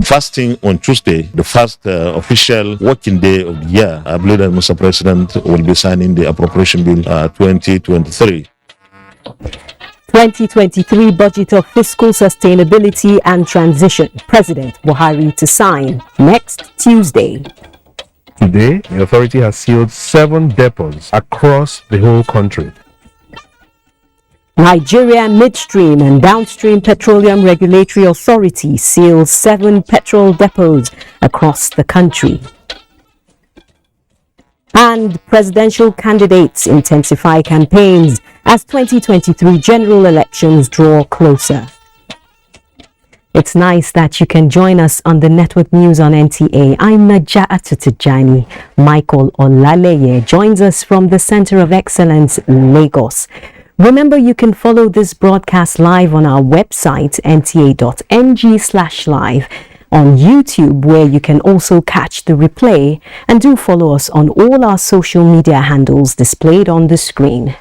Fasting on Tuesday, the first official working day of the year, I believe that Mr. President will be signing the appropriation bill 2023. 2023 Budget of Fiscal Sustainability and Transition. President Buhari to sign next Tuesday. Today, the authority has sealed 7 depots across the whole country. Nigeria Midstream and Downstream Petroleum Regulatory Authority seals 7 petrol depots across the country. And presidential candidates intensify campaigns as 2023 general elections draw closer. It's nice that you can join us on the network news on NTA. I'm Naja'atu Tijjani. Michael Olaleye joins us from the Center of Excellence, Lagos. Remember, you can follow this broadcast live on our website, nta.ng/live, on YouTube, where you can also catch the replay, and do follow us on all our social media handles displayed on the screen.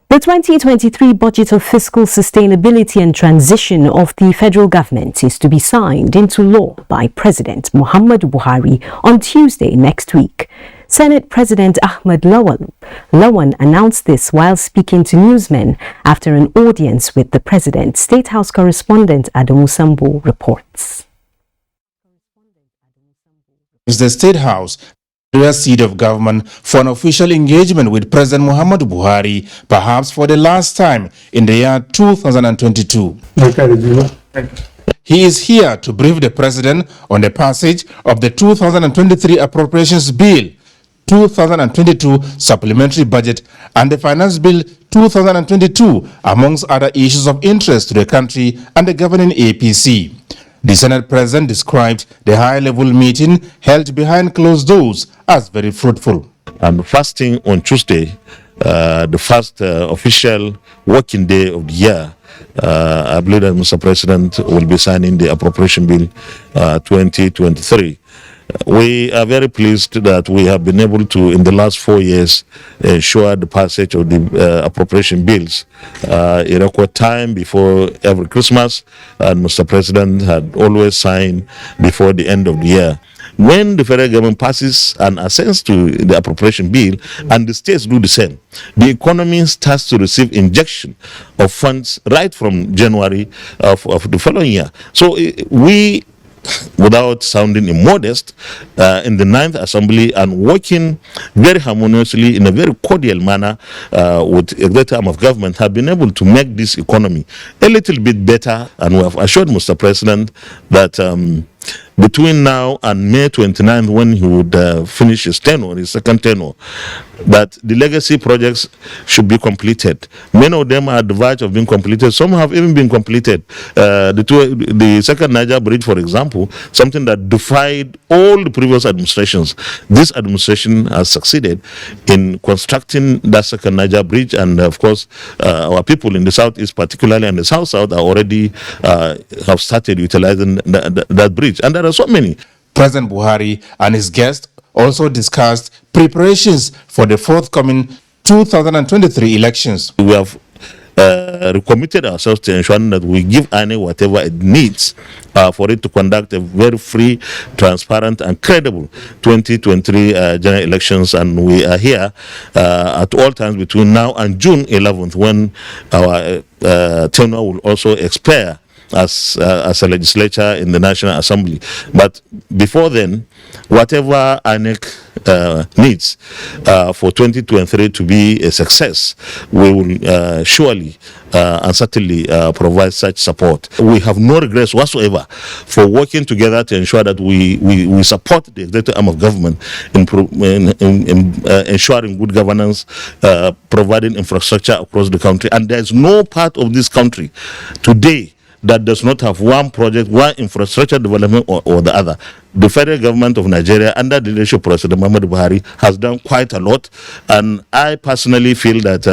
The 2023 Budget of Fiscal Sustainability and Transition of the federal government is to be signed into law by President Muhammadu Buhari on Tuesday next week. Senate President Ahmed Lawan announced this while speaking to newsmen after an audience with the President. State House correspondent Adamu Sambo reports. It's the State House, the seat of government, for an official engagement with President Muhammadu Buhari, perhaps for the last time in the year 2022. He is here to brief the President on the passage of the 2023 Appropriations Bill, 2022 Supplementary Budget, and the Finance Bill 2022, amongst other issues of interest to the country and the governing APC. The Senate President described the high-level meeting held behind closed doors as very fruitful. And fasting on Tuesday, the first official working day of the year, I believe that Mr. President will be signing the appropriation bill 2023. We are very pleased that we have been able to, in the last 4 years, ensure the passage of the appropriation bills in record time before every Christmas, and Mr. President had always signed before the end of the year. When the federal government passes and assents to the appropriation bill and the states do the same, the economy starts to receive injection of funds right from January of the following year. So we, without sounding immodest, in the 9th Assembly and working very harmoniously in a very cordial manner with the executive arm of government, have been able to make this economy a little bit better, and we have assured Mr. President that between now and May 29th, when he would finish his tenure, his second tenure, that the legacy projects should be completed. Many of them are at the verge of being completed. Some have even been completed. The second Niger bridge, for example, something that defied all the previous administrations. This administration has succeeded in constructing that second Niger bridge, and of course, our people in the southeast, particularly and the south-south, are already have started utilizing that bridge. And there are so many. President Buhari and his guest also discussed preparations for the forthcoming 2023 elections. We have recommitted ourselves to ensuring that we give INEC whatever it needs for it to conduct a very free, transparent, and credible 2023 general elections. And we are here at all times between now and June 11th, when our tenure will also expire as a legislature in the National Assembly. But before then, whatever INEC needs for 2023 to be a success, we will surely and certainly provide such support. We have no regrets whatsoever for working together to ensure that we support the executive arm of government in ensuring good governance, providing infrastructure across the country. And there is no part of this country today that does not have one project, one infrastructure development or the other. The federal government of Nigeria, under the leadership of President Muhammadu Buhari, has done quite a lot, and I personally feel that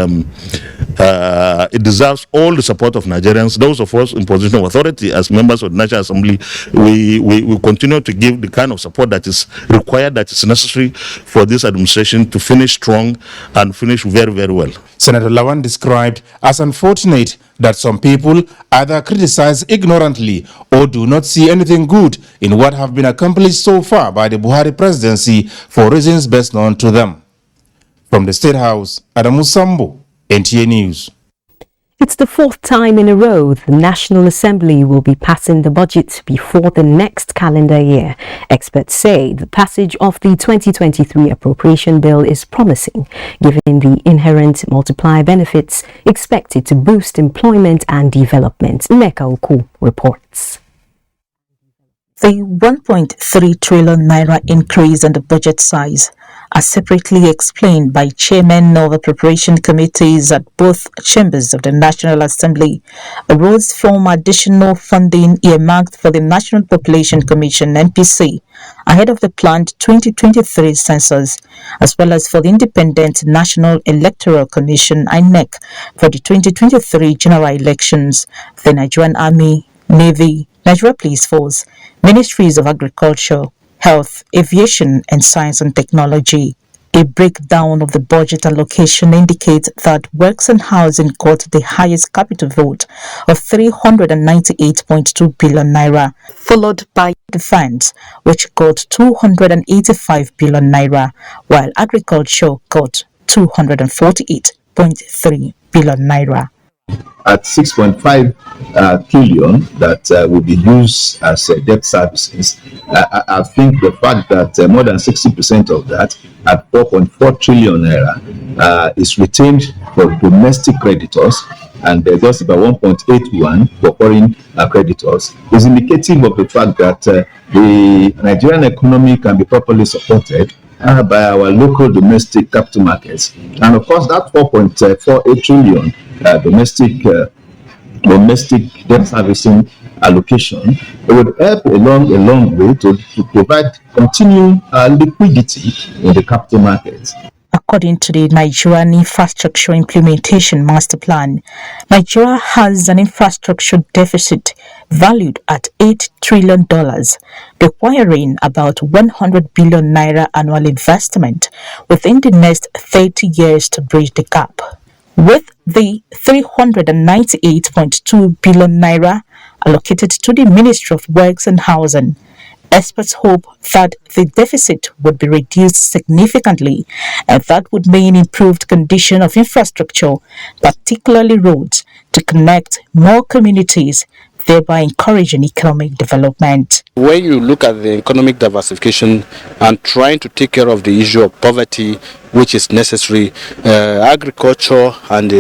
it deserves all the support of Nigerians. Those of us in position of authority as members of the National Assembly, we continue to give the kind of support that is required, that is necessary for this administration to finish strong and finish very, very well. Senator Lawan described as unfortunate that some people either criticize ignorantly or do not see anything good in what have been accomplished so far by the Buhari presidency for reasons best known to them. From the State House, Adamu Sambo, NTA News. It's the fourth time in a row the National Assembly will be passing the budget before the next calendar year. Experts say the passage of the 2023 appropriation bill is promising, given the inherent multiplier benefits expected to boost employment and development. Naja'atu reports. The 1.3 trillion naira increase in the budget size, as separately explained by chairmen of appropriation committees at both chambers of the National Assembly, arose from additional funding earmarked for the National Population Commission (NPC) ahead of the planned 2023 census, as well as for the Independent National Electoral Commission (INEC) for the 2023 general elections, the Nigerian Army, Navy, Nigeria Police Force, Ministries of Agriculture, Health, Aviation and Science and Technology. A breakdown of the budget allocation indicates that Works and Housing got the highest capital vote of 398.2 billion naira, followed by Defense, which got 285 billion naira, while Agriculture got 248.3 billion naira. At 6.5 trillion that will be used as debt services, I think the fact that more than 60% of that, at 4.4 trillion naira, is retained for domestic creditors, and just about 1.81 for foreign creditors, is indicative of the fact that the Nigerian economy can be properly supported by our local domestic capital markets. And of course, that 4.48 trillion domestic debt servicing allocation, it would help a long way to provide continued liquidity in the capital markets. According to the Nigerian Infrastructure Implementation Master Plan, Nigeria has an infrastructure deficit valued at $8 trillion, requiring about 100 billion naira annual investment within the next 30 years to bridge the gap. With the 398.2 billion naira allocated to the Ministry of Works and Housing, experts hope that the deficit would be reduced significantly, and that would mean improved condition of infrastructure, particularly roads, to connect more communities, thereby encouraging economic development. When you look at the economic diversification and trying to take care of the issue of poverty, which is necessary, agriculture and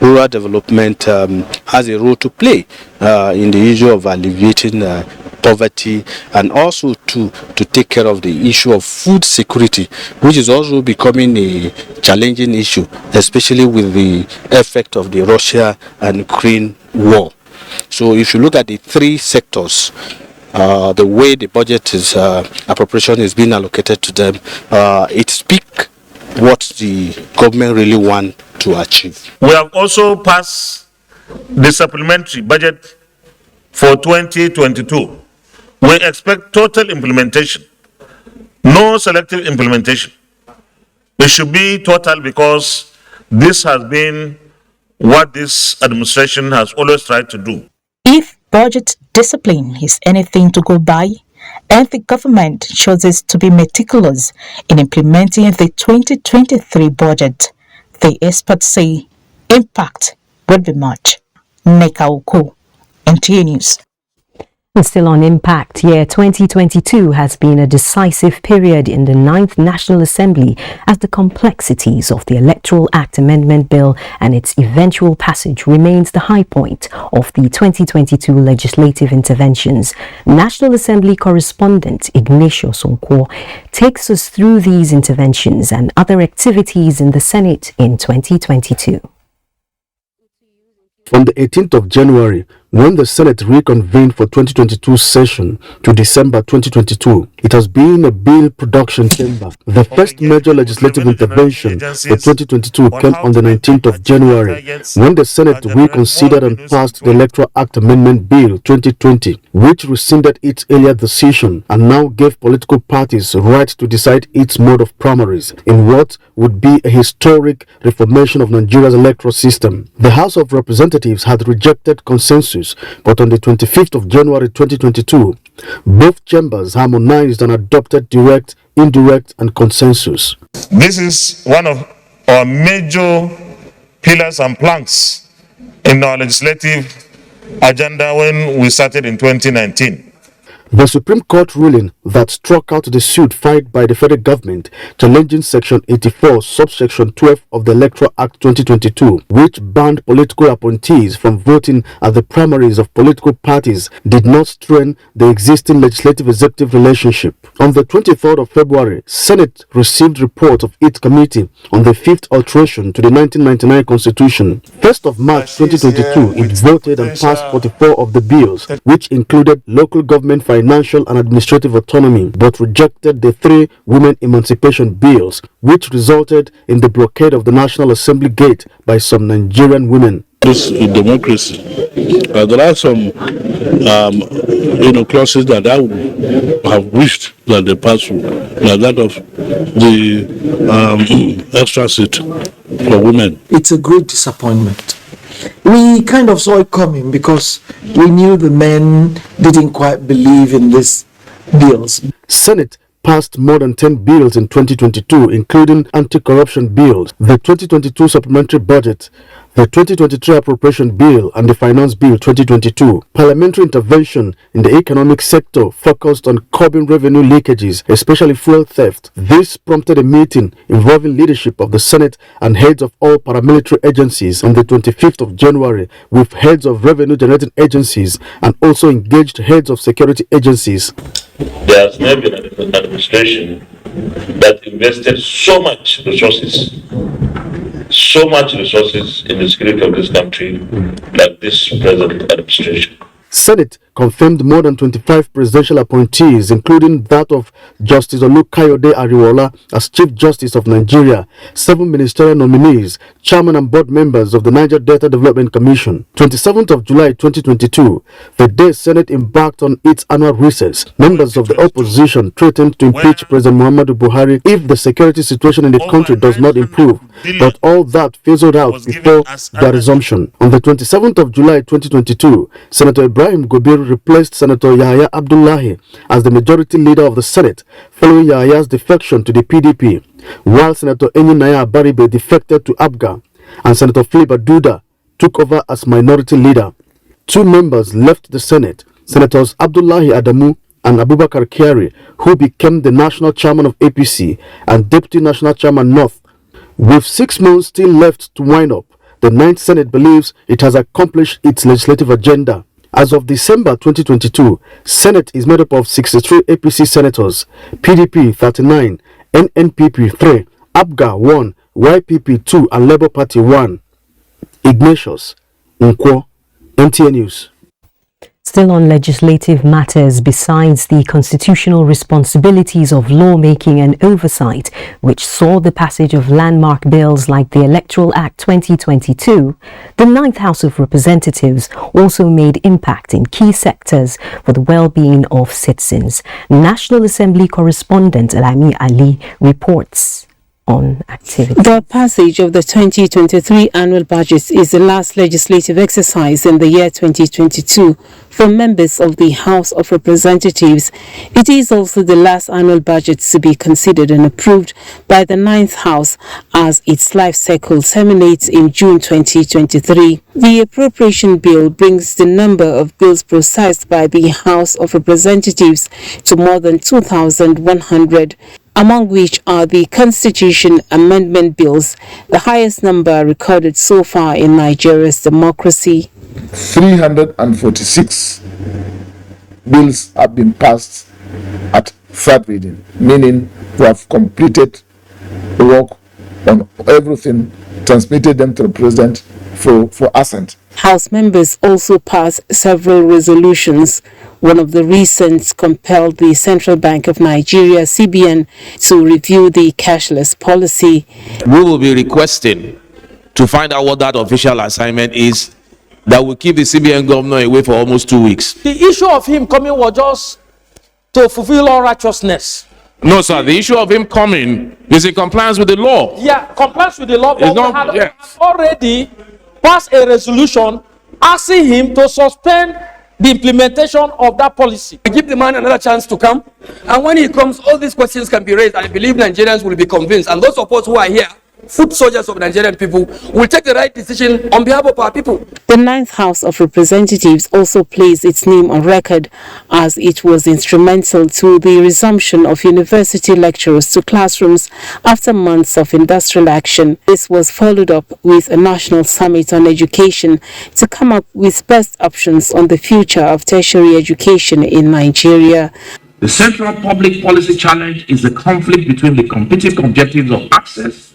rural development has a role to play in the issue of alleviating poverty, and also to take care of the issue of food security, which is also becoming a challenging issue, especially with the effect of the Russia and Ukraine war. So if you look at the three sectors, the way the budget is appropriation is being allocated to them, it speaks what the government really want to achieve. We have also passed the supplementary budget for 2022. We expect total implementation, no selective implementation. It should be total, because this has been what this administration has always tried to do. If budget discipline is anything to go by, and the government chooses to be meticulous in implementing the 2023 budget, the experts say impact will be much. Naja'atu, NTA News. And still on impact, year 2022 has been a decisive period in the 9th National Assembly as the complexities of the Electoral Act Amendment Bill and its eventual passage remains the high point of the 2022 legislative interventions. National Assembly correspondent Ignatius Onkwo takes us through these interventions and other activities in the Senate in 2022. On the 18th of January, when the Senate reconvened for 2022 session to December 2022. It has been a bill production chamber. The first major legislative intervention for 2022 came on the 19th of January when the Senate reconsidered and passed the Electoral Act Amendment Bill 2020, which rescinded its earlier decision and now gave political parties right to decide its mode of primaries in what would be a historic reformation of Nigeria's electoral system. The House of Representatives had rejected consensus, but on the 25th of January 2022, both chambers harmonized and adopted direct, indirect, and consensus. This is one of our major pillars and planks in our legislative agenda when we started in 2019. The Supreme Court ruling that struck out the suit filed by the federal government challenging Section 84, subsection 12 of the Electoral Act 2022, which banned political appointees from voting at the primaries of political parties, did not strain the existing legislative-executive relationship. On the 23rd of February, Senate received report of its committee on the fifth alteration to the 1999 Constitution. 1st of March 2022, it voted and passed 44 of the bills, which included local government financial and administrative autonomy, but rejected the 3 women emancipation bills, which resulted in the blockade of the National Assembly gate by some Nigerian women. This democracy, there are some clauses that I would have wished that they passed through, like that of the extra seat for women. It's a great disappointment. We kind of saw it coming because we knew the men didn't quite believe in these bills. Senate passed more than 10 bills in 2022, including anti-corruption bills, the 2022 supplementary budget, the 2023 appropriation bill, and the finance bill 2022. Parliamentary intervention in the economic sector focused on curbing revenue leakages, especially fuel theft. This prompted a meeting involving leadership of the Senate and heads of all paramilitary agencies on the 25th of January, with heads of revenue-generating agencies and also engaged heads of security agencies. There has never been an administration that invested so much resources in the security of this country like this present administration. Senate confirmed more than 25 presidential appointees, including that of Justice Olukayode Ariwola as Chief Justice of Nigeria, 7 ministerial nominees, chairman and board members of the Niger Delta Development Commission. 27th of July 2022, the day Senate embarked on its annual recess, members of the opposition threatened to impeach President Muhammadu Buhari if the security situation in the country does not improve, but all that fizzled out before their resumption. On the 27th of July 2022, Senator Ibrahim Gobir replaced Senator Yahya Abdullahi as the majority leader of the Senate, following Yahya's defection to the PDP, while Senator Enyinaya Baribe defected to ABGA, and Senator Philip Aduda took over as minority leader. 2 members left the Senate, Senators Abdullahi Adamu and Abubakar Kyari, who became the national chairman of APC and deputy national chairman North. With 6 months still left to wind up, the 9th Senate believes it has accomplished its legislative agenda. As of December 2022, Senate is made up of 63 APC senators, PDP 39, NNPP 3, ABGA 1, YPP 2, and Labour Party 1. Ignatius Nkwo, NTA News. Still on legislative matters, besides the constitutional responsibilities of lawmaking and oversight, which saw the passage of landmark bills like the Electoral Act 2022, the 9th House of Representatives also made impact in key sectors for the well-being of citizens. National Assembly correspondent Alami Ali reports on activity. The passage of the 2023 annual budget is the last legislative exercise in the year 2022 for members of the House of Representatives. It is also the last annual budget to be considered and approved by the 9th House as its life cycle terminates in June 2023. The appropriation bill brings the number of bills processed by the House of Representatives to more than 2,100. Among which are the Constitution Amendment bills, the highest number recorded so far in Nigeria's democracy. 346 bills have been passed at third reading, meaning we have completed the work on everything, transmitted them to the President for assent. House members also passed several resolutions. One of the recent compelled the Central Bank of Nigeria, CBN, to review the cashless policy. We will be requesting to find out what that official assignment is that will keep the CBN governor away for almost 2 weeks. The issue of him coming was just to fulfill all righteousness. No, sir, the issue of him coming is in compliance with the law. Yeah, compliance with the law, but not, we had already passed a resolution asking him to suspend the implementation of that policy. Give the man another chance to come, and when he comes, all these questions can be raised. I believe Nigerians will be convinced, and those of us who are here, foot soldiers of Nigerian people, will take the right decision on behalf of our people. The 9th House of Representatives also placed its name on record as it was instrumental to the resumption of university lecturers to classrooms after months of industrial action. This was followed up with a national summit on education to come up with best options on the future of tertiary education in Nigeria. The central public policy challenge is the conflict between the competing objectives of access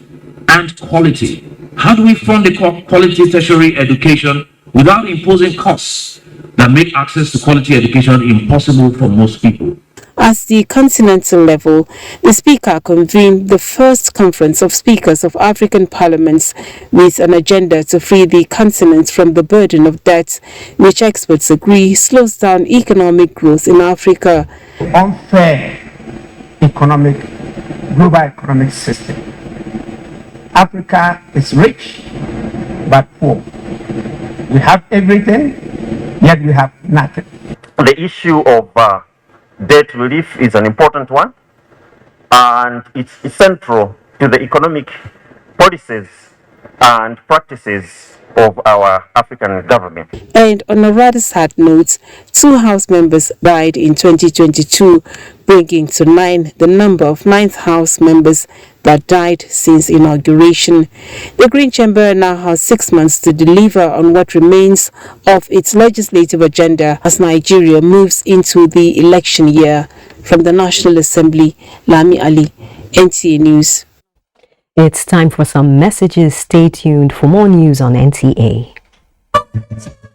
and quality. How do we fund the quality tertiary education without imposing costs that make access to quality education impossible for most people? At the continental level, the Speaker convened the first conference of speakers of African parliaments with an agenda to free the continent from the burden of debt, which experts agree slows down economic growth in Africa. Unfair global economic system. Africa is rich but poor. We have everything, yet we have nothing. The issue of debt relief is an important one, and it's central to the economic policies and practices of our African government. And on a rather sad note, 2 House members died in 2022, bringing to 9 the number of 9th House members that died since inauguration. The Green Chamber now has 6 months to deliver on what remains of its legislative agenda as Nigeria moves into the election year. From the National Assembly, Lami Ali, NTA News. It's time for some messages. Stay tuned for more news on NTA.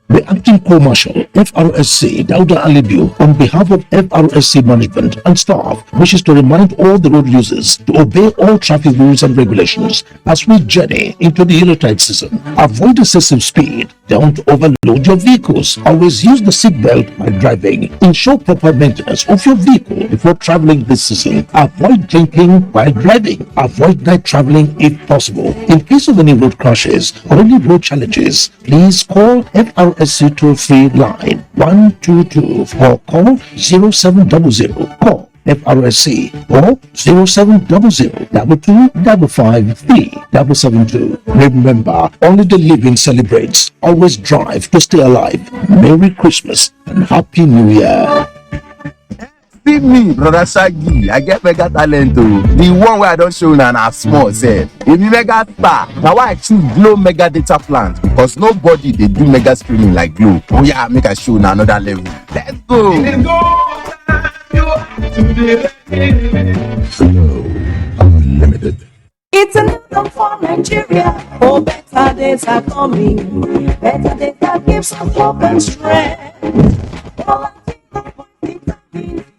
The Acting Co-Marshal, FRSC, Dauda Alibiu, on behalf of FRSC management and staff, wishes to remind all the road users to obey all traffic rules and regulations as we journey into the Yuletide season. Avoid excessive speed. Don't overload your vehicles. Always use the seatbelt while driving. Ensure proper maintenance of your vehicle before traveling this season. Avoid drinking while driving. Avoid night traveling if possible. In case of any road crashes or any road challenges, please call FRSC toll-free line 122 or call 0700. Call FRSC or 0700-225-5772. Remember, only the living celebrates. Always drive to stay alive. Merry Christmas and Happy New Year. See me, brother Shaggy, I get mega talent too. The one where I don't show na small self. If you mega star, now why I choose Glow Mega Data Plans? Because nobody they do mega streaming like Glow. Oh yeah, make a show na another level. Let's go. Glow Unlimited. It's an anthem for Nigeria. Oh, better days are coming. Better days that gives us hope and strength.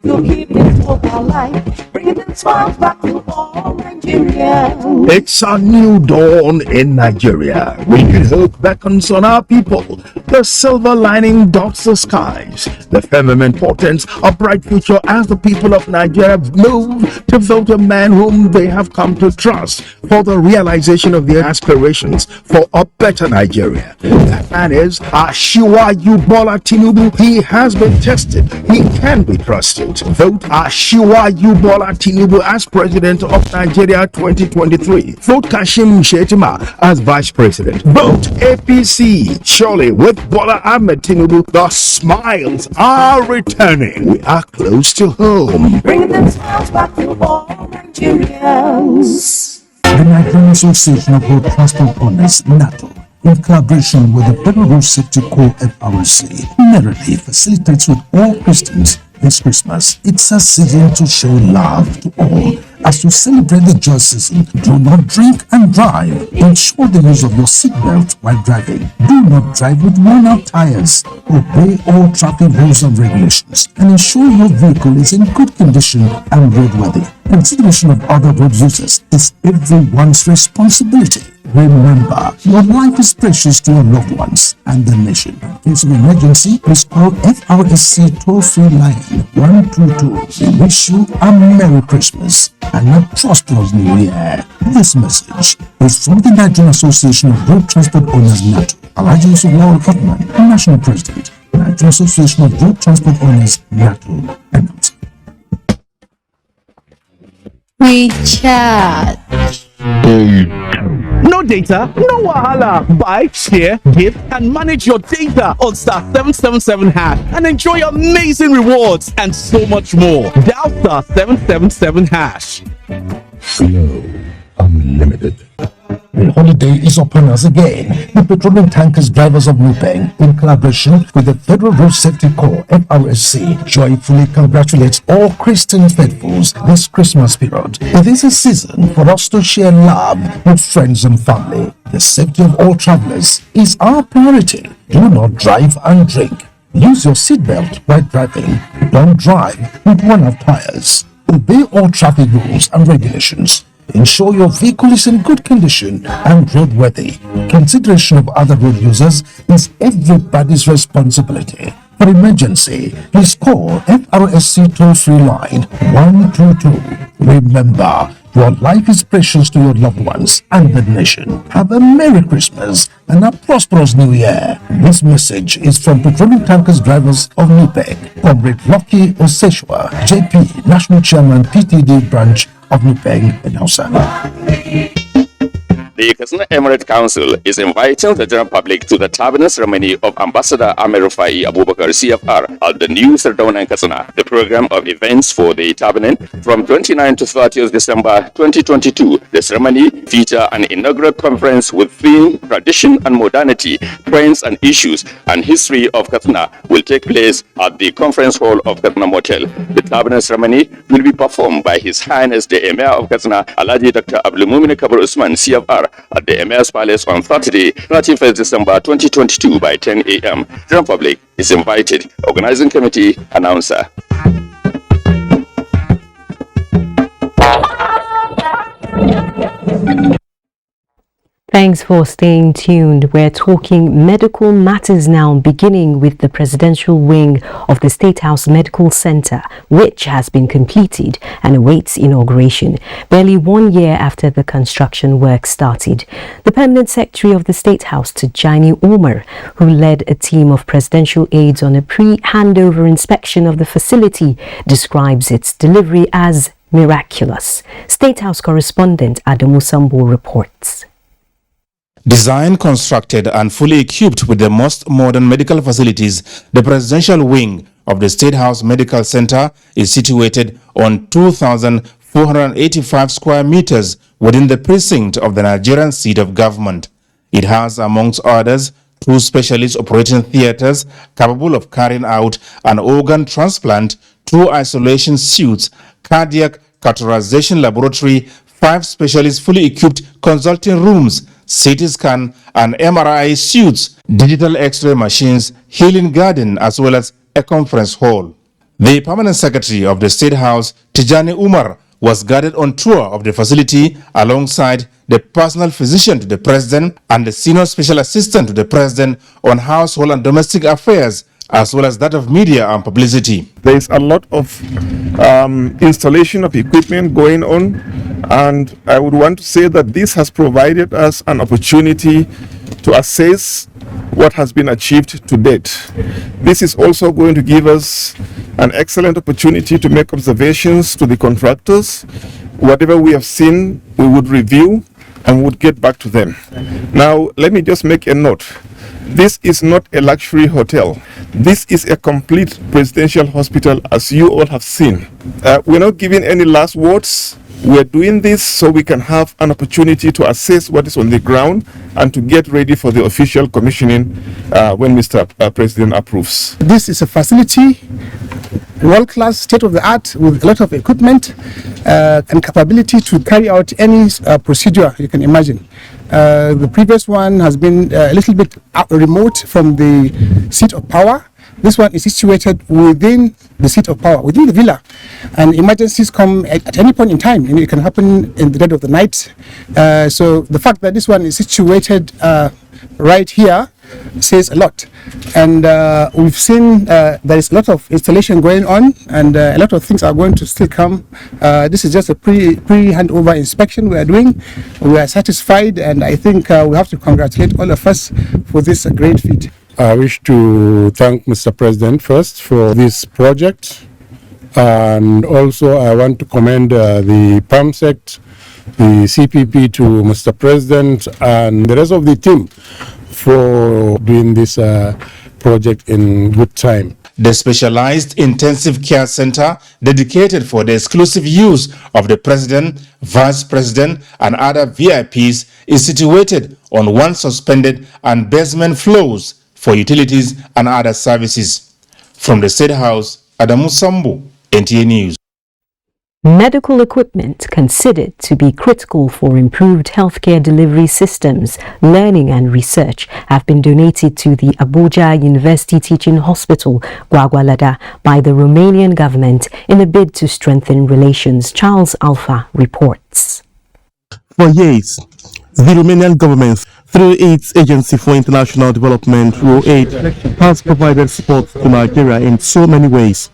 To keep this hope alive, bring the smiles back to all Nigerians. It's a new dawn in Nigeria. Renewed hope beckons on our people. The silver lining dots the skies. The firmament portends a bright future as the people of Nigeria move to vote a man whom they have come to trust for the realization of their aspirations for a better Nigeria. That man is Asiwaju Bola Tinubu. He has been tested. He can be trusted. Vote Asiwaju Bola Tinubu as President of Nigeria 2023. Vote Kashim Shettima as Vice President. Vote APC. Surely with Bola Ahmed Tinubu, the smiles are returning. We are close to home. Bring the smiles back to all Nigerians. The Nigerian Association of Road Transport Owners, NATO, in collaboration with the Federal Road Safety Corps FRC, merrily facilitates with all Christians this Christmas. It's a season to show love to all As you celebrate the joy season, do not drink and drive. Ensure the use of your seatbelt while driving. Do not drive with worn-out tires. Obey all traffic rules and regulations and ensure your vehicle is in good condition and roadworthy. Consideration of other road users is everyone's responsibility. Remember, your life is precious to your loved ones and the nation. In case of emergency, please call FRSC toll-free line 122. We wish you a Merry Christmas and a prosperous New Year. This message is from the Nigerian Association of Road Transport Owners (NATO). Alhaji Yusuf Lawal Hotman, National President, Nigerian Association of Road Transport Owners (NATO). Announcer. Recharge. No data, no wahala. Buy, share, give, and manage your data on star 777 hash and enjoy amazing rewards and so much more. Dial star 777 hash. Flow Unlimited. The holiday is upon us again. The petroleum tankers drivers of Nupeng, in collaboration with the Federal Road Safety Corps (FRSC), joyfully congratulate all Christian faithfuls this Christmas period. It is a season for us to share love with friends and family. The safety of all travelers is our priority. Do not drive and drink. Use your seatbelt while driving. Don't drive with worn-out tires. Obey all traffic rules and regulations. Ensure your vehicle is in good condition and roadworthy. Consideration of other road users is everybody's responsibility. For emergency, please call FRSC toll-free line 122. Remember, your life is precious to your loved ones and the nation. Have a Merry Christmas and a prosperous New Year. This message is from Petroleum Tankers Drivers of Nupeng, Comrade Lucky Oseshwa, JP, National Chairman, PTD Branch of Nupeng, announcer. The Katsina Emirate Council is inviting the general public to the turban ceremony of Ambassador Amir Rufai Abubakar CFR at the new Sardauna in Katsina. The program of events for the turban from 29 to 30th December 2022. The ceremony feature an inaugural conference with theme Tradition and Modernity, Trends and Issues and History of Katsina will take place at the conference hall of Katsina Motel. The turban ceremony will be performed by His Highness the Emir of Katsina, Alhaji Dr. Abdulmumin Kabir Usman CFR at the Emir's Palace on Saturday, 31st December 2022 by 10 a.m. General public is invited. Organizing committee announcer. Thanks for staying tuned. We're talking medical matters now, beginning with the presidential wing of the State House Medical Center, which has been completed and awaits inauguration, barely 1 year after the construction work started. The permanent secretary of the State House, Tijjani, who led a team of presidential aides on a pre-handover inspection of the facility, describes its delivery as miraculous. State House correspondent Adamu Sambo reports. Designed, constructed and fully equipped with the most modern medical facilities, the presidential wing of the State House Medical Center is situated on 2,485 square meters within the precinct of the Nigerian seat of government. It has, amongst others, 2 specialist operating theaters capable of carrying out an organ transplant, 2 isolation suites, cardiac catheterization laboratory, 5 specialist fully equipped consulting rooms, CT scan and MRI suites, digital X-ray machines, healing garden, as well as a conference hall. The permanent secretary of the State House, Tijjani Umar, was guided on tour of the facility alongside the personal physician to the president and the senior special assistant to the president on household and domestic affairs, as well as that of media and publicity. There is a lot of installation of equipment going on, and I would want to say that this has provided us an opportunity to assess what has been achieved to date. This is also going to give us an excellent opportunity to make observations to the contractors. Whatever we have seen, we would review and would get back to them. Now, let me just make a note. This is not a luxury hotel. This is a complete presidential hospital, as you all have seen. We're not giving any last words. We are doing this so we can have an opportunity to assess what is on the ground and to get ready for the official commissioning when Mr. President approves. This is a facility, world-class, state-of-the-art, with a lot of equipment and capability to carry out any procedure you can imagine. The previous one has been a little bit remote from the seat of power. This one is situated within the seat of power, within the villa, and emergencies come at any point in time. It can happen in the dead of the night. So the fact that this one is situated right here says a lot. And we've seen there is a lot of installation going on, and a lot of things are going to still come. This is just a pre-handover inspection we are doing. We are satisfied, and I think we have to congratulate all of us for this great feat. I wish to thank Mr. President first for this project, and also I want to commend the PAMSEC, the CPP to Mr. President and the rest of the team for doing this project in good time. The specialized intensive care center dedicated for the exclusive use of the president, vice president and other VIPs is situated on one suspended and basement floors for utilities and other services. From the State House, Adamu Sambu, NTA News. Medical equipment considered to be critical for improved healthcare delivery systems, learning and research have been donated to the Abuja University Teaching Hospital, Gwagwalada, by the Romanian government in a bid to strengthen relations. Charles Alpha reports. For years, the Romanian government, through its Agency for International Development, ROAID, has provided support to Nigeria in so many ways,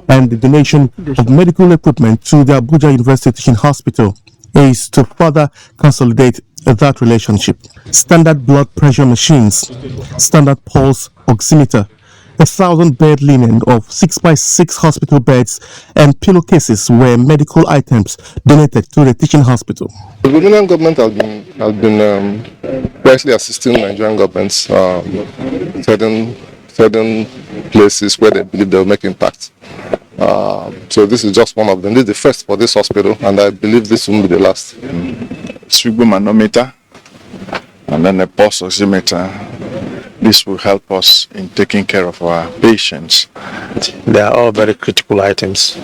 and the donation of medical equipment to the Abuja University Teaching Hospital is to further consolidate that relationship. Standard blood pressure machines, standard pulse oximeter, 1,000-bed linen of 6x6 hospital beds, and pillowcases were medical items donated to the teaching hospital. The Romanian government has been wisely assisting Nigerian governments certain places where they believe they will make impact. So this is just one of them. This is the first for this hospital, and I believe this will be the last. Cerebral manometer and then a pulse oximeter. This will help us in taking care of our patients. They are all very critical items.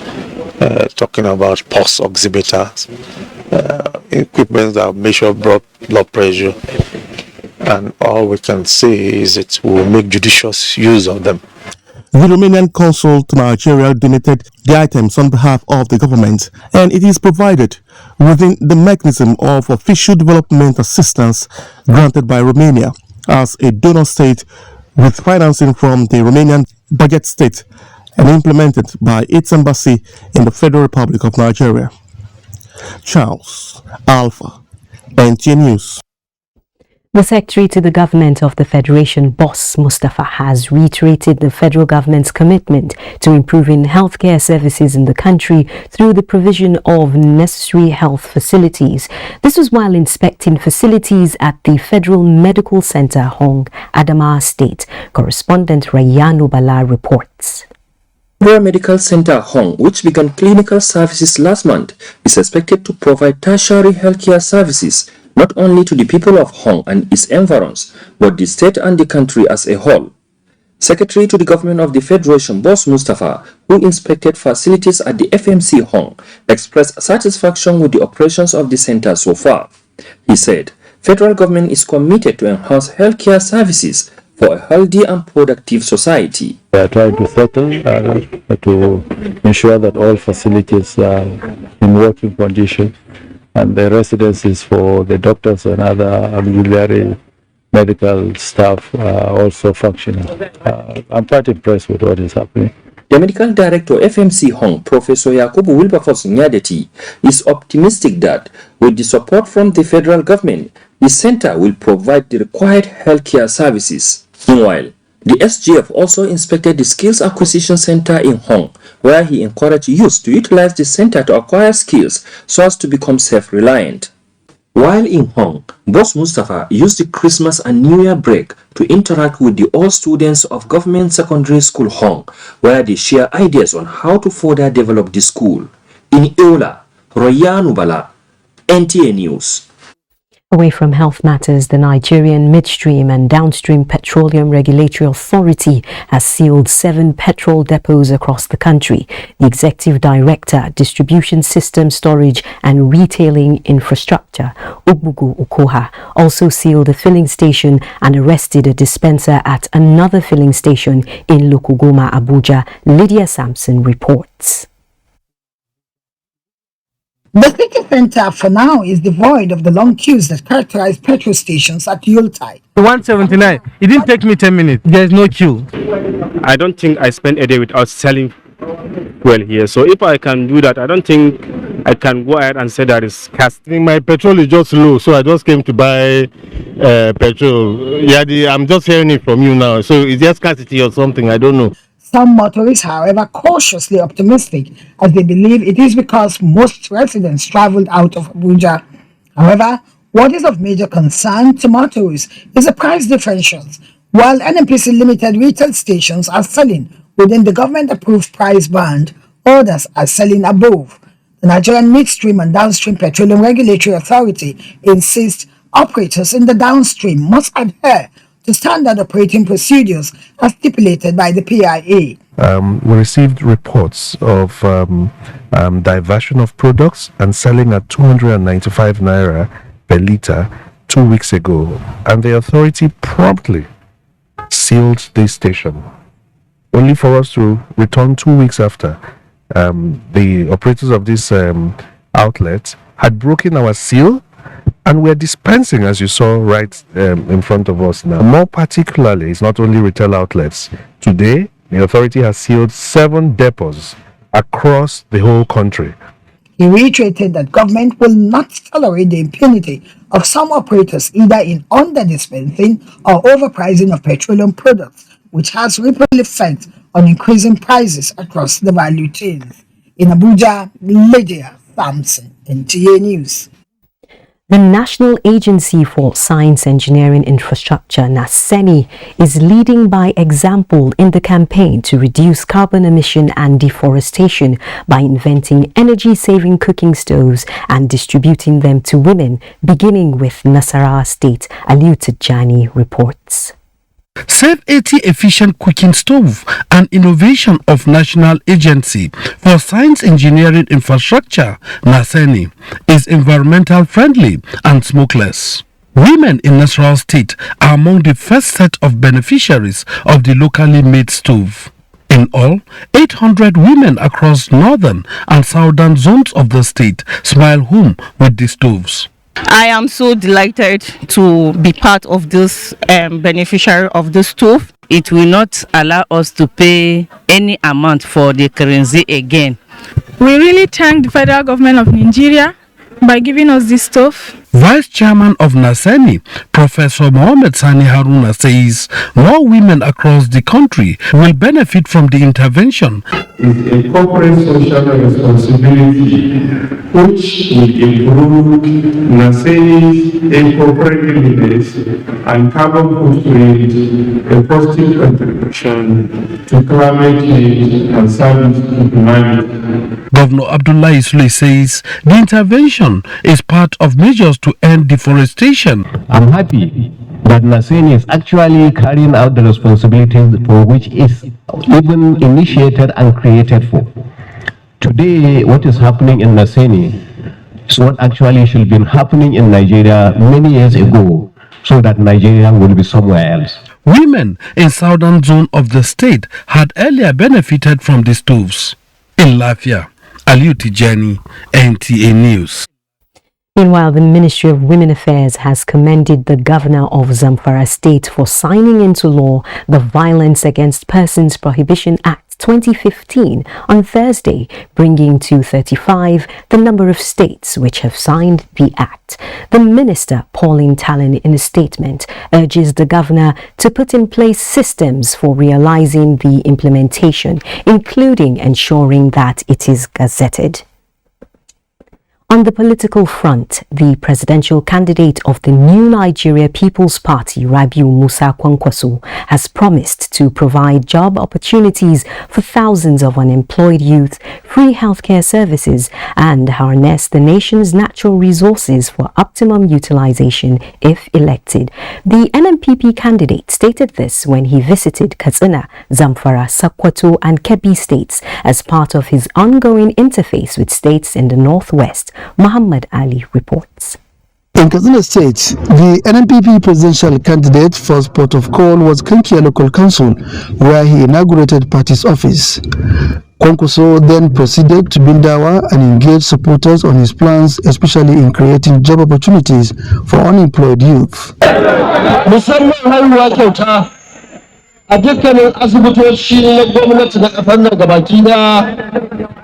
Talking about pulse oximeters, equipment that measure blood pressure, and all we can say is that we will make judicious use of them. The Romanian consul to Nigeria donated the items on behalf of the government, and it is provided within the mechanism of official development assistance granted by Romania as a donor state, with financing from the Romanian budget state and implemented by its embassy in the Federal Republic of Nigeria. Charles Alpha, NTA News. The Secretary to the Government of the Federation, Boss Mustafa, has reiterated the federal government's commitment to improving healthcare services in the country through the provision of necessary health facilities. This was while inspecting facilities at the Federal Medical Center, Hong, Adamawa State. Correspondent Rayano Bala reports. Federal Medical Center Hong, which began clinical services last month, is expected to provide tertiary healthcare services not only to the people of Hong and its environs, but the state and the country as a whole. Secretary to the Government of the Federation, Boss Mustafa, who inspected facilities at the FMC Hong, expressed satisfaction with the operations of the center so far. He said, federal government is committed to enhance healthcare services for a healthy and productive society. We are trying to settle to ensure that all facilities are in working condition, and the residences for the doctors and other auxiliary medical staff are also functioning. I'm quite impressed with what is happening. The medical director FMC Hong, Professor Yakubu Wilberforce Nyadeti, is optimistic that with the support from the federal government, the center will provide the required healthcare services. Meanwhile, the SGF also inspected the Skills Acquisition Center in Hong, where he encouraged youth to utilize the center to acquire skills so as to become self-reliant. While in Hong, Boss Mustafa used the Christmas and New Year break to interact with the all students of Government Secondary School Hong, where they share ideas on how to further develop the school. In Eola, Royanu Bala, NTA News. Away from health matters, the Nigerian Midstream and Downstream Petroleum Regulatory Authority has sealed 7 petrol depots across the country. The Executive Director, Distribution System Storage and Retailing Infrastructure, Ogbugu Okoha, also sealed a filling station and arrested a dispenser at another filling station in Lokogoma, Abuja. Lydia Sampson reports. The city centre for now is devoid of the long queues that characterize petrol stations at Yuletide. 179. It didn't take me 10 minutes. There's no queue. I don't think I spend a day without selling well here. So if I can do that, I don't think I can go ahead and say that it's scarcity. My petrol is just low, so I just came to buy petrol. Yeah, I'm just hearing it from you now. So is there scarcity or something? I don't know. Some motorists, however, cautiously optimistic as they believe it is because most residents traveled out of Abuja. However, what is of major concern to motorists is the price differentials. While NNPC limited retail stations are selling within the government-approved price band, others are selling above. The Nigerian Midstream and Downstream Petroleum Regulatory Authority insists operators in the downstream must adhere to standard operating procedures as stipulated by the PIA. We received reports of diversion of products and selling at 295 naira per litre 2 weeks ago, and the authority promptly sealed this station, only for us to return 2 weeks after. The operators of this outlet had broken our seal, and we're dispensing, as you saw right in front of us now. More particularly, it's not only retail outlets. Today, the authority has sealed 7 depots across the whole country. He reiterated that government will not tolerate the impunity of some operators either in under-dispensing or overpricing of petroleum products, which has ripple effect on increasing prices across the value chains. In Abuja, Lydia Sampson, NTA News. The National Agency for Science, Engineering, Infrastructure, NASENI, is leading by example in the campaign to reduce carbon emission and deforestation by inventing energy-saving cooking stoves and distributing them to women, beginning with Nasarawa State. Tijjani reports. Save 80 efficient cooking stove, an innovation of National Agency for Science, Engineering, Infrastructure, NASENI, is environmental friendly and smokeless. Women in Nasarawa State are among the first set of beneficiaries of the locally made stove. In all, 800 women across northern and southern zones of the state smile home with the stoves. I am so delighted to be part of this beneficiary of the stove. It will not allow us to pay any amount for the currency again. We really thank the federal government of Nigeria by giving us this stove. Vice Chairman of NASENI, Professor Mohammed Sani Haruna, says more women across the country will benefit from the intervention. It's a corporate social responsibility which will improve NASENI's eco-friendliness and carbon footprint, a positive contribution to climate change and service to humanity. Governor Abdullahi Sule says the intervention is part of measures to end deforestation. I'm happy that NASENI is actually carrying out the responsibilities for which is even initiated and created for. Today, what is happening in NASENI is what actually should have been happening in Nigeria many years ago, so that Nigeria will be somewhere else. Women in southern zone of the state had earlier benefited from the stoves. In Lafia, Tijjani, NTA News. Meanwhile, the Ministry of Women Affairs has commended the governor of Zamfara State for signing into law the Violence Against Persons Prohibition Act 2015 on Thursday, bringing to 35 the number of states which have signed the act. The minister, Pauline Talon, in a statement, urges the governor to put in place systems for realizing the implementation, including ensuring that it is gazetted. On the political front, the presidential candidate of the New Nigeria People's Party, Rabiu Musa Kwankwaso, has promised to provide job opportunities for thousands of unemployed youth, free healthcare services, and harness the nation's natural resources for optimum utilization if elected. The NNPP candidate stated this when he visited Katsina, Zamfara, Sokoto, and Kebbi states as part of his ongoing interface with states in the Northwest. Muhammad Ali reports. In Katsina State, the NNPP presidential candidate first port of call was Kankia Local Council, where he inaugurated party's office. Kwankwaso then proceeded to Bindawa and engage supporters on his plans, especially in creating job opportunities for unemployed youth. A dukkanin asibitoci na gwamnati na ƙasar nan gabaki da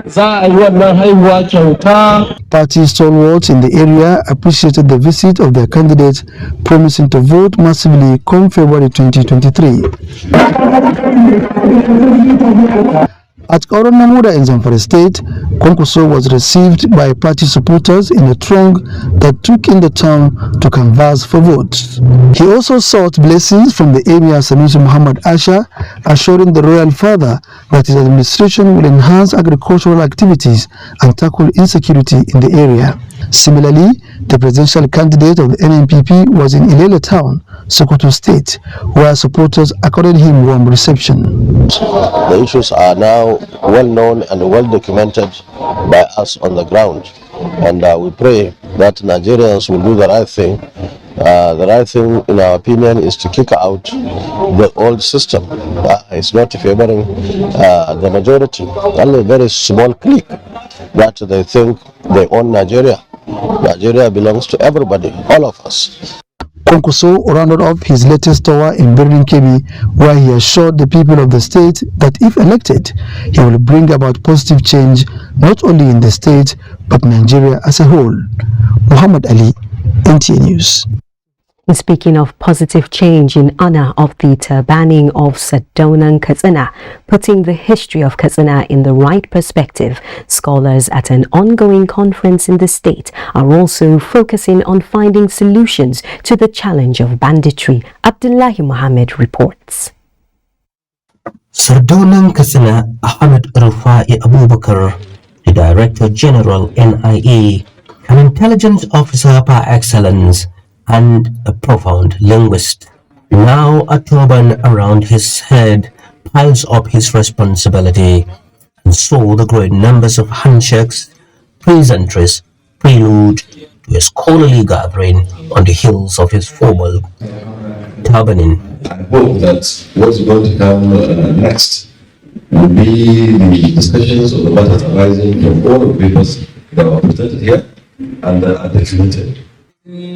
za a yi wannan haihuwa kyauta. Party stalwarts in the area appreciated the visit of their candidate, promising to vote massively come February 2023. At Oron Namuda in Zamfara State, Kwankwaso was received by party supporters in a throng that took in the town to canvass for votes. He also sought blessings from the Emir Sanusi Muhammad Asha, assuring the royal father that his administration will enhance agricultural activities and tackle insecurity in the area. Similarly, the presidential candidate of the NNPP was in Ilele town, Sokoto State, where supporters accorded him warm reception. The issues are now well known and well documented by us on the ground, and we pray that Nigerians will do the right thing. The right thing, in our opinion, is to kick out the old system. It's not favoring the majority, only a very small clique that they think they own Nigeria. Nigeria belongs to everybody, all of us. Kwankwaso rounded off his latest tour in Birnin Kebbi, where he assured the people of the state that if elected, he will bring about positive change not only in the state but Nigeria as a whole. Muhammad Ali, NTA News. Speaking of positive change in honor of the turbaning of Sardauna Katsina, putting the history of Katsina in the right perspective, scholars at an ongoing conference in the state are also focusing on finding solutions to the challenge of banditry. Abdullahi Mohammed reports. Sardauna Katsina Ahmed Rufai Abubakar, the Director General NIA, an intelligence officer par excellence, and a profound linguist. Now a turban around his head piles up his responsibility, and so the growing numbers of handshakes, pleasantries, prelude to a scholarly gathering on the heels of his formal turbaning. I hope that what's going to come next will be the discussions of the matters arising from all the papers that were presented here and that are documented.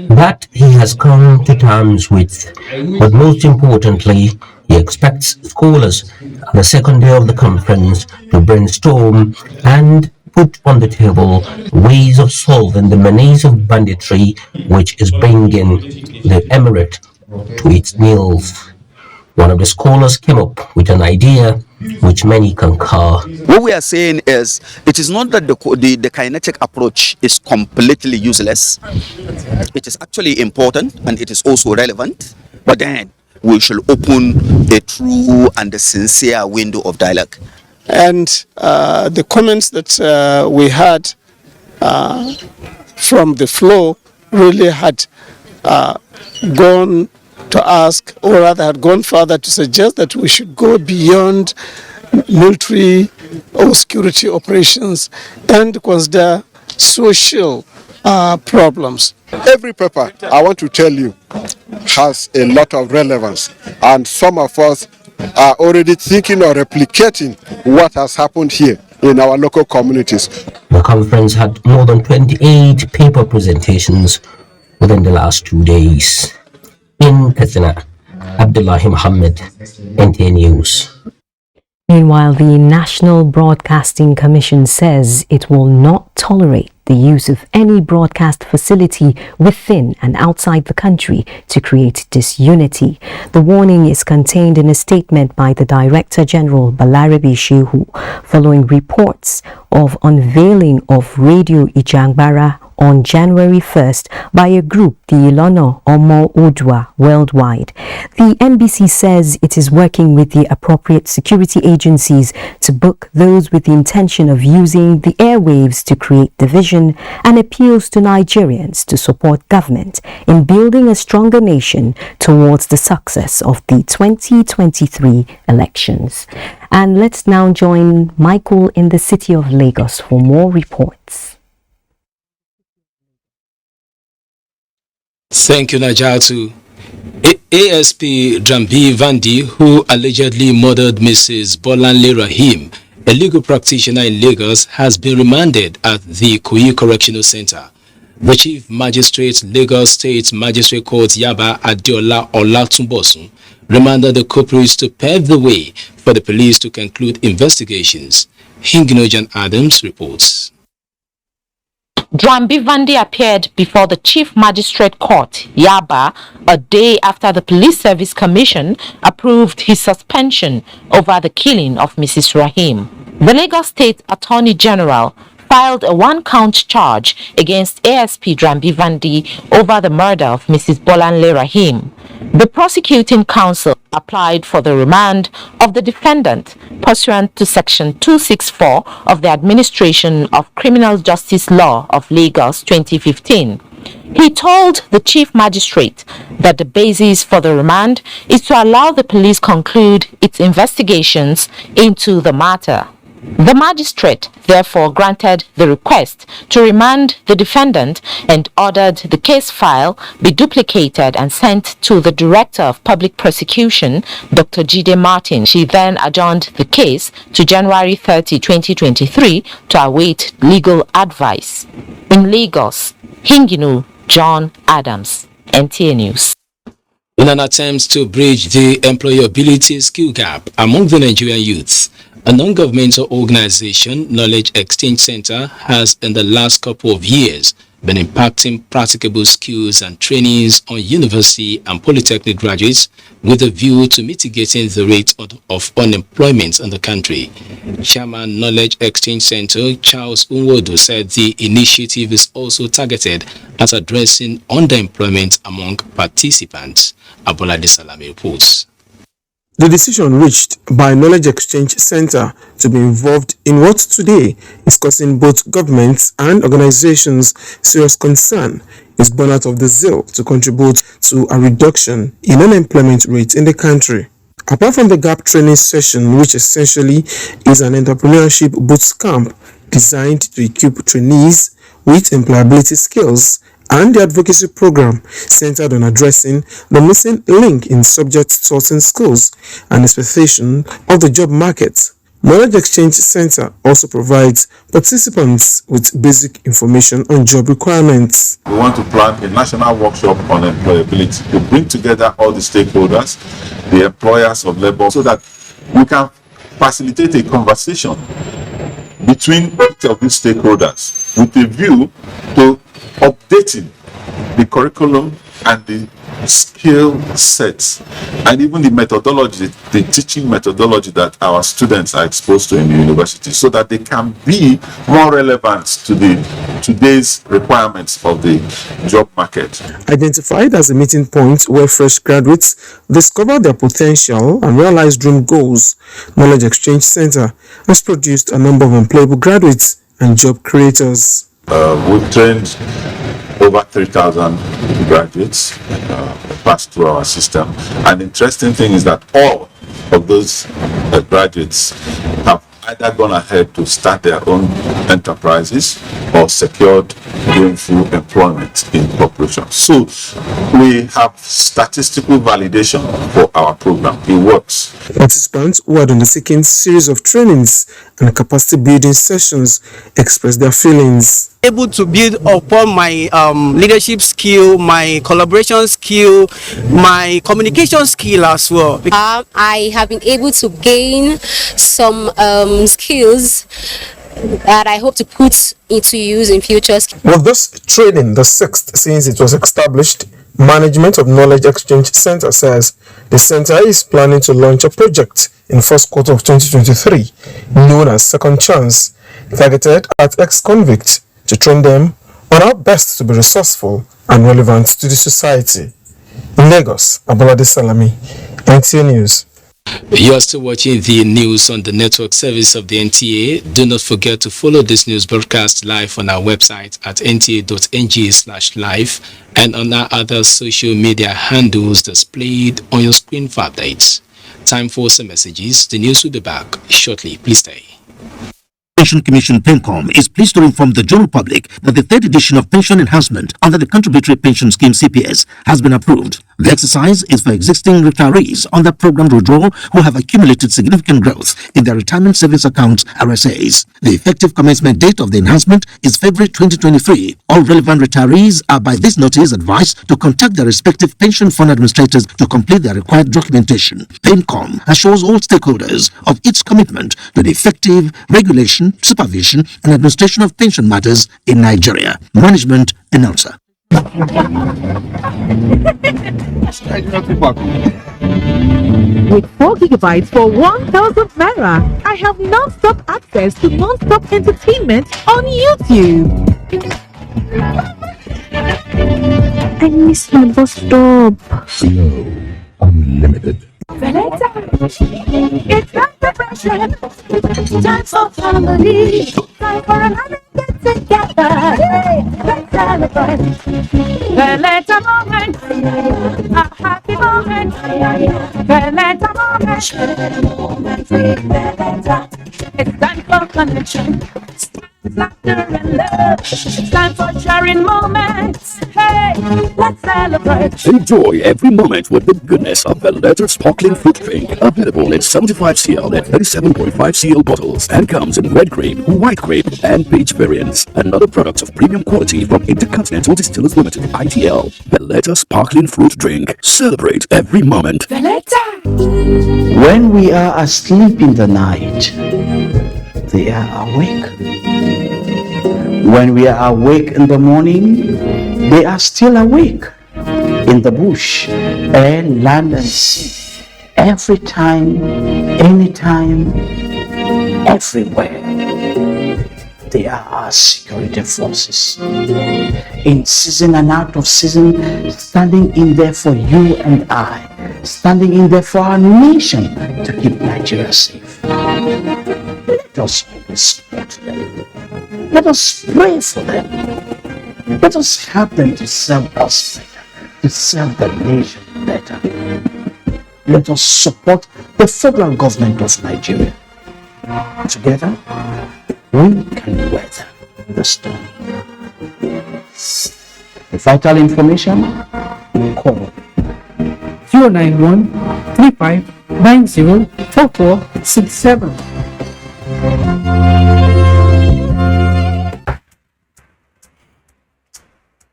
That he has come to terms with, but most importantly, he expects scholars on the second day of the conference to brainstorm and put on the table ways of solving the menace of banditry which is bringing the emirate to its knees. One of the scholars came up with an idea which many concur. What we are saying is, it is not that the kinetic approach is completely useless. It is actually important and it is also relevant, but then we should open a true and a sincere window of dialogue. And the comments that we had from the floor really had gone to ask, or rather had gone further to suggest that we should go beyond military or security operations and consider social problems. Every paper, I want to tell you, has a lot of relevance, and some of us are already thinking or replicating what has happened here in our local communities. The conference had more than 28 paper presentations within the last 2 days. In Katsina, Abdullahi Muhammad, NTA News. Meanwhile, the National Broadcasting Commission says it will not tolerate the the use of any broadcast facility within and outside the country to create disunity. The warning is contained in a statement by the Director General Balarabe Shehu following reports of unveiling of Radio Ijangbara on January 1st by a group, the Ilono Omo Odua Worldwide. The NBC says it is working with the appropriate security agencies to book those with the intention of using the airwaves to create division, and appeals to Nigerians to support government in building a stronger nation towards the success of the 2023 elections. And let's now join Michael in the city of Lagos for more reports. Thank you, Naja'atu. ASP John B Vandy, who allegedly murdered Mrs. Bolanle Rahim, a legal practitioner in Lagos, has been remanded at the Ikoyi Correctional Center. The Chief Magistrate, Lagos State Magistrate Court Yaba Adeola Olatunbosun, remanded the culprits to pave the way for the police to conclude investigations. Hinginojan Adams reports. John B Vandy appeared before the Chief Magistrate Court, Yaba, a day after the Police Service Commission approved his suspension over the killing of Mrs. Rahim. The Lagos State Attorney General filed a one-count charge against ASP John B Vandy over the murder of Mrs. Bolanle Rahim. The prosecuting counsel applied for the remand of the defendant pursuant to Section 264 of the Administration of Criminal Justice Law of Lagos 2015. He told the Chief Magistrate that the basis for the remand is to allow the police conclude its investigations into the matter. The magistrate therefore granted the request to remand the defendant and ordered the case file be duplicated and sent to the Director of Public Prosecution, Dr. Jide Martin. She then adjourned the case to January 30, 2023 to await legal advice. In Lagos, Hinginu John Adams, NTA News. In an attempt to bridge the employability skill gap among the Nigerian youths, a non-governmental organization, Knowledge Exchange Center, has in the last couple of years been impacting practicable skills and trainings on university and polytechnic graduates with a view to mitigating the rate of unemployment in the country. Chairman Knowledge Exchange Center Charles Unwodo said the initiative is also targeted at addressing underemployment among participants. Abolade Salami reports. The decision reached by Knowledge Exchange Center to be involved in what today is causing both governments and organizations serious concern is born out of the zeal to contribute to a reduction in unemployment rate in the country. Apart from the gap training session, which essentially is an entrepreneurship boot camp designed to equip trainees with employability skills, and the advocacy program centered on addressing the missing link in subjects taught in schools and expectation of the job market. Knowledge Exchange Center also provides participants with basic information on job requirements. We want to plan a national workshop on employability to bring together all the stakeholders, the employers of labor, so that we can facilitate a conversation between each of these stakeholders with a view to updating the curriculum and the skill sets and even the methodology, the teaching methodology that our students are exposed to in the university, so that they can be more relevant to today's requirements of the job market. Identified as a meeting point where fresh graduates discover their potential and realize dream goals, Knowledge Exchange Center has produced a number of employable graduates and job creators. We've trained over 3,000 graduates passed through our system. And the interesting thing is that all of those graduates have either gone ahead to start their own enterprises or secured gainful employment in corporations. So we have statistical validation for our program. It works. Participants who had undertaken series of trainings and capacity building sessions expressed their feelings. Able to build upon my leadership skill, my collaboration skill, my communication skill as well. I have been able to gain some skills that I hope to put into use in future. With this training, the sixth since it was established, Management of Knowledge Exchange Center says the center is planning to launch a project in first quarter of 2023 known as Second Chance, targeted at ex-convicts to train them on how best to be resourceful and relevant to the society. In Lagos, Abolade Salami, NTA News. You are still watching the news on the network service of the NTA. Do not forget to follow this news broadcast live on our website at nta.ng/live and on our other social media handles displayed on your screen for updates. Time for some messages. The news will be back shortly. Please stay. Pension Commission PENCOM is pleased to inform the general public that the third edition of pension enhancement under the Contributory Pension Scheme CPS has been approved. The exercise is for existing retirees under program withdrawal who have accumulated significant growth in their retirement savings accounts RSAs. The effective commencement date of the enhancement is February 2023. All relevant retirees are by this notice advised to contact their respective pension fund administrators to complete their required documentation. PENCOM assures all stakeholders of its commitment to the effective regulation, supervision and administration of pension matters in Nigeria. Management announcer. With 4 gigabytes for 1,000 naira, I have non-stop access to non-stop entertainment on YouTube. I miss my bus stop. Slow, unlimited. It's not depression. Time for family. Time for another get together. Hey, let's celebrate. Veleta moment. A happy moment. Veleta moment. It's time for connection. Laughter and love. It's time for sharing moments. Hey, let's celebrate. Enjoy every moment with the goodness of Veleta sparkling fruit drink. Available in 75 cl and 37.5 cl bottles and comes in red grape, white grape, and peach variants. Another product of premium quality from Intercontinental Distillers Limited, ITL. Veleta sparkling fruit drink. Celebrate every moment. Veleta. When we are asleep in the night, they are awake. When we are awake in the morning, they are still awake. In the bush, air, land and sea. Every time, anytime, everywhere. They are our security forces. In season and out of season, standing in there for you and I. Standing in there for our nation to keep Nigeria safe. Let us always support them. Let us pray for them. Let us help them to serve us better, to serve the nation better. Let us support the federal government of Nigeria. Together, we can weather the storm. For vital information, call 091-3590-4467.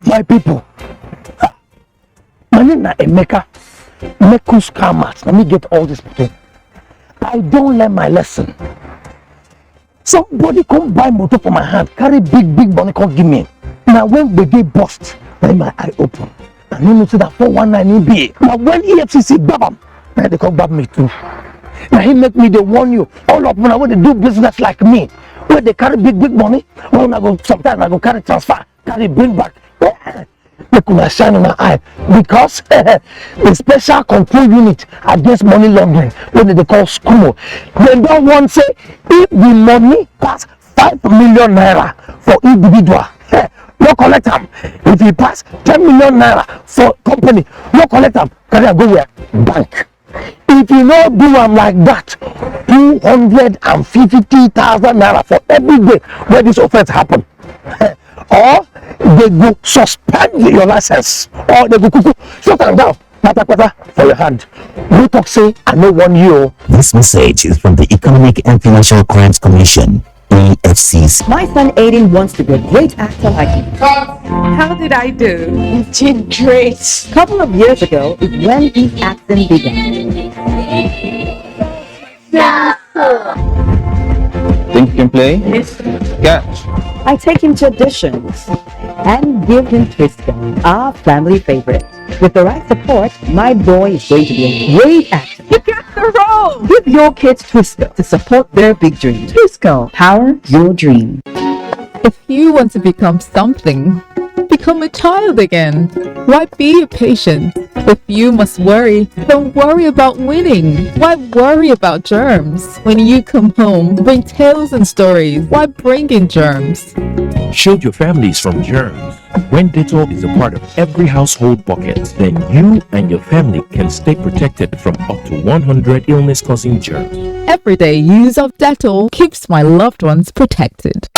My people, my name is Emeka. Mekus Kamat. Let me get all this people. I don't learn my lesson. Somebody come buy motor for my hand, carry big money, come give me. Now when the day bust, then my eye open. I know to that 419 EBA. Now when EFCC babam, now they come bab me too. Now he make me they warn you. All of them when they do business like me, where they carry big money, when I go sometimes I go carry transfer, carry bring back. They could shine in my eye because the special control unit against money laundering, what they call SCUMO, they don't want to say if the money pass 5 million naira for individual, no collect them. If it pass 10 million naira for company, no collect them. Can I go where? Bank. If you don't do them like that, 250,000 naira for every day where this offense happen. Or they go suspend your license, or they go shut them down, pata for your hand. No talk say I know one you. This message is from the Economic and Financial Crimes Commission, EFCC. My son Aiden wants to be a great actor like you. How did I do? You did great. A couple of years ago is when his acting began. Think can play. Catch. I take him to auditions and give him Twisco, our family favorite. With the right support, my boy is going to be a great actor. You got the role! Give your kids Twisco to support their big dreams. Twisco, power your dream. If you want to become something, become a child again. Why be a patient? If you must worry, don't worry about winning. Why worry about germs? When you come home, bring tales and stories. Why bring in germs? Shield your families from germs. When Dettol is a part of every household bucket, then you and your family can stay protected from up to 100 illness-causing germs. Everyday use of Dettol keeps my loved ones protected.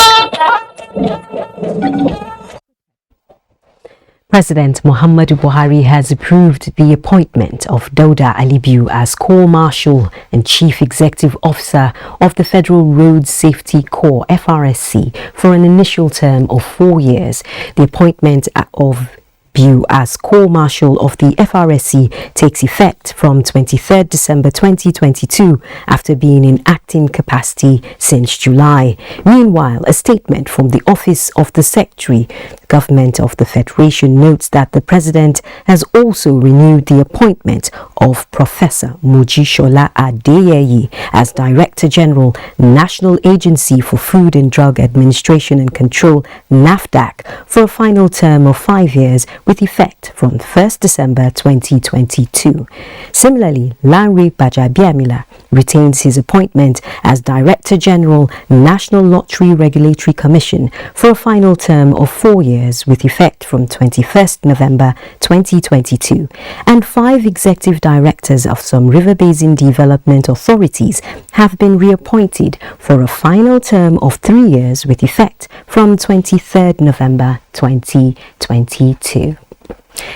President Muhammadu Buhari has approved the appointment of Dauda Alibiu as Corps Marshal and Chief Executive Officer of the Federal Road Safety Corps (FRSC) for an initial term of 4 years. The appointment of Alibiu as Corps Marshal of the FRSC takes effect from 23rd December 2022 after being in acting capacity since July. Meanwhile, a statement from the Office of the Secretary, Government of the Federation, notes that the President has also renewed the appointment of Professor Mojisola Adeyeye as Director General, National Agency for Food and Drug Administration and Control, NAFDAC, for a final term of 5 years with effect from 1st December 2022. Similarly, Lanre Bajabiamila retains his appointment as Director General, National Lottery Regulatory Commission for a final term of 4 years with effect from 21st November 2022. And 5 executive directors of some river basin development authorities have been reappointed for a final term of 3 years with effect from 23rd November 2022.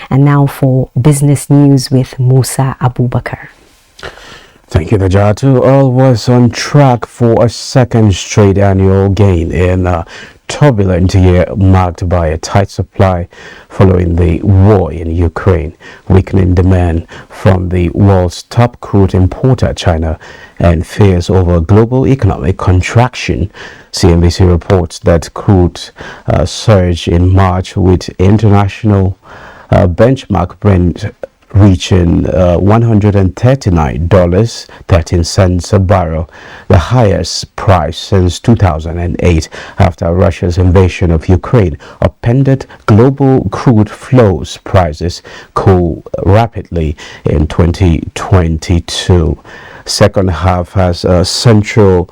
And now for business news with Musa Abubakar. Thank you, Naja'atu. Oil was on track for a second straight annual gain in a turbulent year marked by a tight supply following the war in Ukraine, weakening demand from the world's top crude importer, China, and fears over global economic contraction. CNBC reports that crude surged in March with international benchmark Brent reaching $139.13 a barrel, the highest price since 2008 after Russia's invasion of Ukraine upended global crude flows. Prices cool rapidly in 2022. Second half has central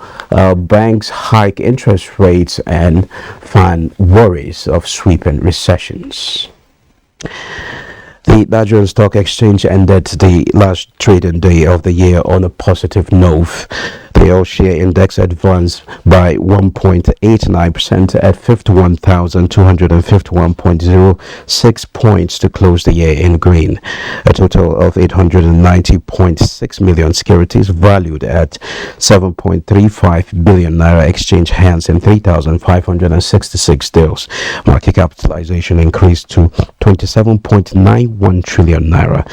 banks hike interest rates and fan worries of sweeping recessions. The Nigerian Stock Exchange ended the last trading day of the year on a positive note. The all-share index advanced by 1.89% at 51,251.06 points to close the year in green. A total of 890.6 million securities valued at 7.35 billion naira exchange hands in 3,566 deals. Market capitalization increased to 27.91 trillion naira.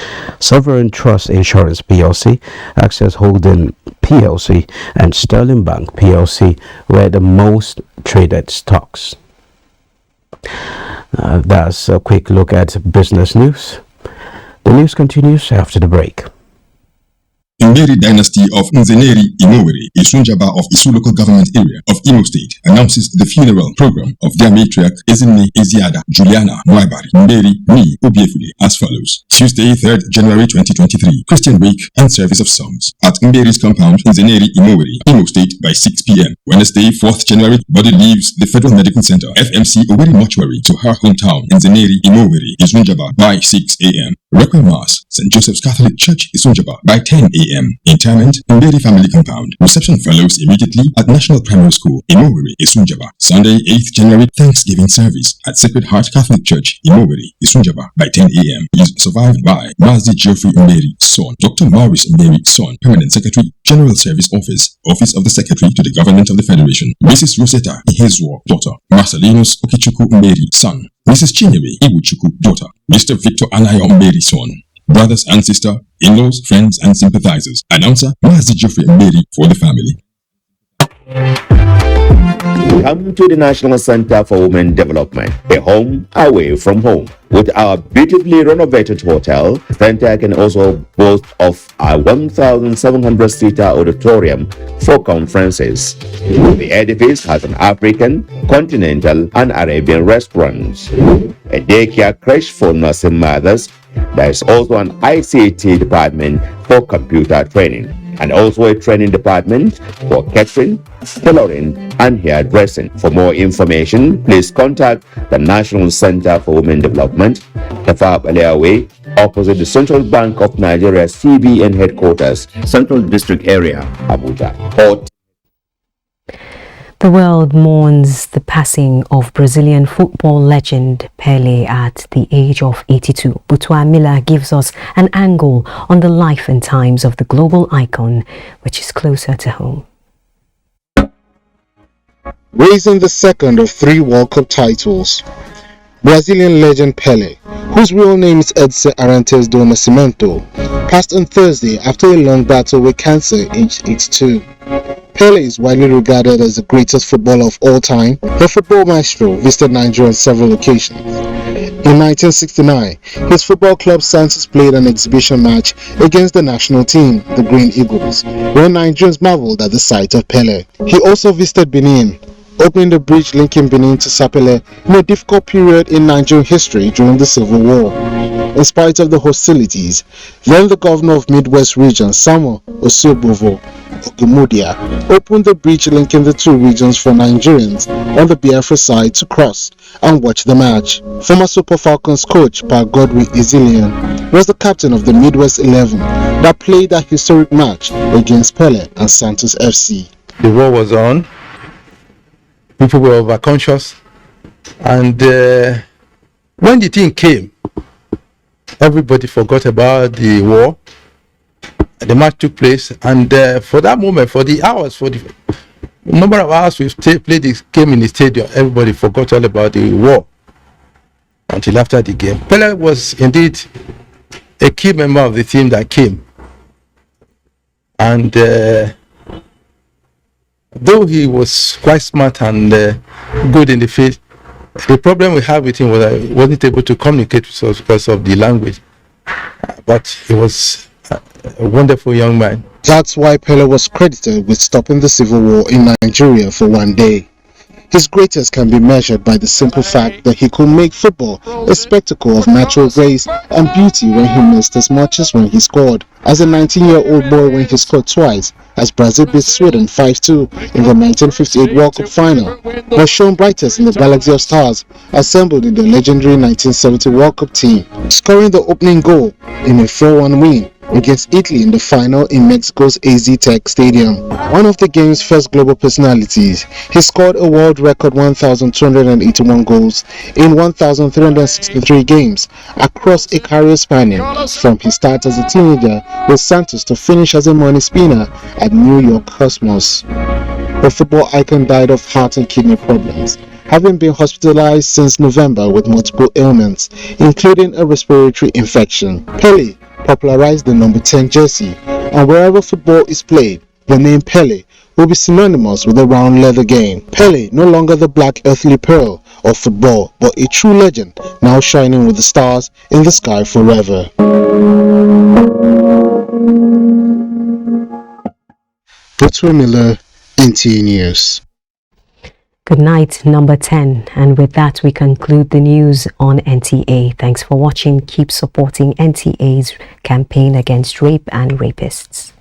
Sovereign Trust Insurance PLC, Access Holding PLC, and Sterling Bank PLC were the most traded stocks. That's a quick look at business news. The news continues after the break. Mberi dynasty of Nzeneri Imoweri, a Sunjaba of Isu local government area of Imo State, announces the funeral program of their matriarch Ezinne Eziada Juliana Nwabari Mberi Ni Obiefule as follows. Tuesday, 3rd January 2023, Christian wake and service of songs at Mberi's compound Nzeneri Imoweri, Imo State by 6 p.m. Wednesday, 4th January, body leaves the Federal Medical Center FMC Oweri Mortuary to her hometown Nzeneri Imoweri, Isunjaba by 6 a.m. Requiem Mass, St. Joseph's Catholic Church, Isunjaba by 10 a.m. Interment, Mberi Family Compound. Reception follows immediately at National Primary School, Imoweri, Isunjaba. Sunday, 8th January, Thanksgiving service at Sacred Heart Catholic Church, Imoweri, Isunjaba by 10 a.m. He is survived by Mazi Geoffrey Mberi, son, Dr. Maurice Mberi, son, Permanent Secretary, General Service Office, Office of the Secretary to the Government of the Federation, Mrs. Rosetta Ihezwo, daughter, Marcelinus Okichuku Mberi, son, Mrs. Chinyere Iwuchuku, daughter, Mr. Victor Anayo Mberi, son, brothers and sister, in-laws, friends and sympathizers. Announcer Mazi Geoffrey Mberi for the family. Come to the National Center for Women Development, a home away from home. With our beautifully renovated hotel, the center can also boast of a 1,700-seater auditorium for conferences. The edifice has an African, continental, and Arabian restaurants, a daycare creche for nursing mothers. There is also an ICT department for computer training, and also a training department for catering, tailoring, and hairdressing. For more information, please contact the National Center for Women Development, Pele Way, opposite the Central Bank of Nigeria CBN headquarters, Central District Area, Abuja. The world mourns the passing of Brazilian football legend Pele at the age of 82. Butwa Miller gives us an angle on the life and times of the global icon, which is closer to home. Raising the second of 3 World Cup titles, Brazilian legend Pele, whose real name is Edson Arantes do Nascimento, passed on Thursday after a long battle with cancer aged 82. Pele is widely regarded as the greatest footballer of all time. The football maestro visited Nigeria on several occasions. In 1969, his football club Santos played an exhibition match against the national team, the Green Eagles, where Nigerians marveled at the sight of Pele. He also visited Benin, opening the bridge linking Benin to Sapele in a difficult period in Nigerian history during the Civil War. In spite of the hostilities, then the governor of Midwest region, Samuel Osiobovo Ogemudia, opened the bridge linking the 2 regions for Nigerians on the Biafra side to cross and watch the match. Former Super Falcons coach Pa Godwin Ezilian was the captain of the Midwest 11 that played that historic match against Pele and Santos FC. The war was on. People were overconscious, and when the thing came, everybody forgot about the war. The match took place, and for that moment, for the hours, for the number of hours we played this game in the stadium, everybody forgot all about the war until after the game. Pele was indeed a key member of the team that came, and though he was quite smart and good in the field, the problem we had with him was that he wasn't able to communicate with us because of the language. But he was a wonderful young man. That's why Pele was credited with stopping the civil war in Nigeria for one day. His greatness can be measured by the simple fact that he could make football a spectacle of natural grace and beauty when he missed as much as when he scored. As a 19-year-old boy when he scored twice, as Brazil beat Sweden 5-2 in the 1958 World Cup final, was shown brightest in the galaxy of stars assembled in the legendary 1970 World Cup team, scoring the opening goal in a 4-1 win against Italy in the final in Mexico's AZTEC Stadium. One of the game's first global personalities, he scored a world record 1,281 goals in 1,363 games across a career spanning from his start as a teenager with Santos to finish as a money spinner at New York Cosmos. The football icon died of heart and kidney problems, having been hospitalized since November with multiple ailments, including a respiratory infection. Pele popularized the number 10 jersey, and wherever football is played, the name Pele will be synonymous with the round leather game. Pele, no longer the black earthly pearl of football, but a true legend, now shining with the stars in the sky forever. Butwa Miller, NTA News. Good night, number 10. And with that, we conclude the news on NTA. Thanks for watching. Keep supporting NTA's campaign against rape and rapists.